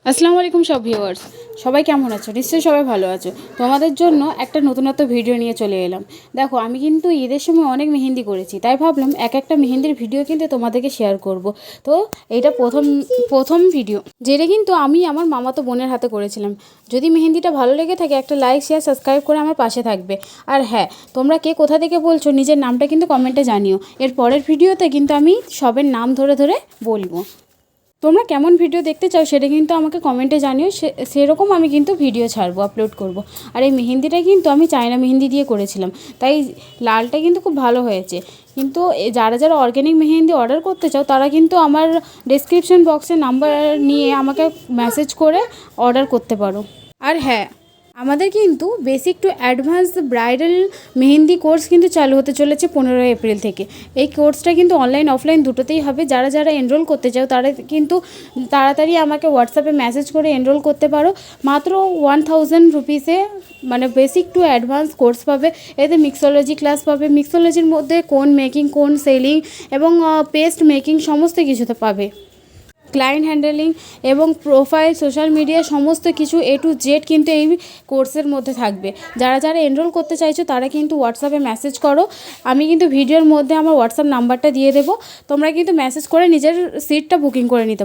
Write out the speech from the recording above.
আসসালামু আলাইকুম সব ভিউয়ার্স, সবাই কেমন আছো? নিশ্চয়ই সবাই ভালো আছো। তোমাদের জন্য একটা নতুনত্ব ভিডিও নিয়ে চলে এলাম। দেখো, আমি কিন্তু ঈদের সময় অনেক মেহেন্দি করেছি, তাই ভাবলাম একটা মেহেন্দির ভিডিও কিন্তু তোমাদেরকে শেয়ার করব। তো এইটা প্রথম ভিডিও, যেটা কিন্তু আমি আমার মামাতো বোনের হাতে করেছিলাম। যদি মেহেন্দিটা ভালো লেগে থাকে, একটা লাইক, শেয়ার, সাবস্ক্রাইব করে আমার পাশে থাকবে। আর হ্যাঁ, তোমরা কে কোথা থেকে বলছো নিজের নামটা কিন্তু কমেন্টে জানিও। এর পরের ভিডিওতে কিন্তু আমি সবের নাম ধরে ধরে বলবো। তোমরা কেমন ভিডিও দেখতে চাও সেটা কিন্তু আমাকে কমেন্টে জানিও, সেরকম আমি কিন্তু ভিডিও ছাড়বো, আপলোড করব। আর এই মেহেন্দিটা কিন্তু আমি চায়না মেহেন্দি দিয়ে করেছিলাম, তাই লালটা কিন্তু খুব ভালো হয়েছে। কিন্তু যারা যারা অর্গ্যানিক মেহেন্দি অর্ডার করতে চাও, তারা কিন্তু আমার ডেসক্রিপশন বক্সে নাম্বার নিয়ে আমাকে মেসেজ করে অর্ডার করতে পারো। আর হ্যাঁ, আমাদের কিন্তু basic to advance bridal mehndi course কিন্তু চালু হতে চলেছে 15 এপ্রিল থেকে। এই কোর্সটা কিন্তু অনলাইন অফলাইন দুটোতেই হবে। যারা যারা এনরোল করতে চাও তারা কিন্তু তাড়াতাড়ি আমাকে হোয়াটসঅ্যাপে মেসেজ করে এনরোল করতে পারো। মাত্র 1000 রুপিসে মানে বেসিক টু অ্যাডভান্স কোর্স পাবে। এতে মিক্সোলজি ক্লাস পাবে, মিক্সোলজির মধ্যে কোন মেকিং, কোন সেলিং এবং পেস্ট মেকিং সমস্ত কিছুতে পাবে। ক্লায়েন্ট হ্যান্ডেলিং এবং প্রোফাইল, সোশ্যাল মিডিয়া সমস্ত কিছু A to Z কিন্তু এই কোর্সের মধ্যে থাকবে। যারা যারা এনরোল করতে চাইছো তারা কিন্তু হোয়াটসঅ্যাপে মেসেজ করো। আমি কিন্তু ভিডিওর মধ্যে আমার হোয়াটসঅ্যাপ নাম্বারটা দিয়ে দেবো। তোমরা কিন্তু মেসেজ করে নিজের সিটটা বুকিং করে নিতে পারো।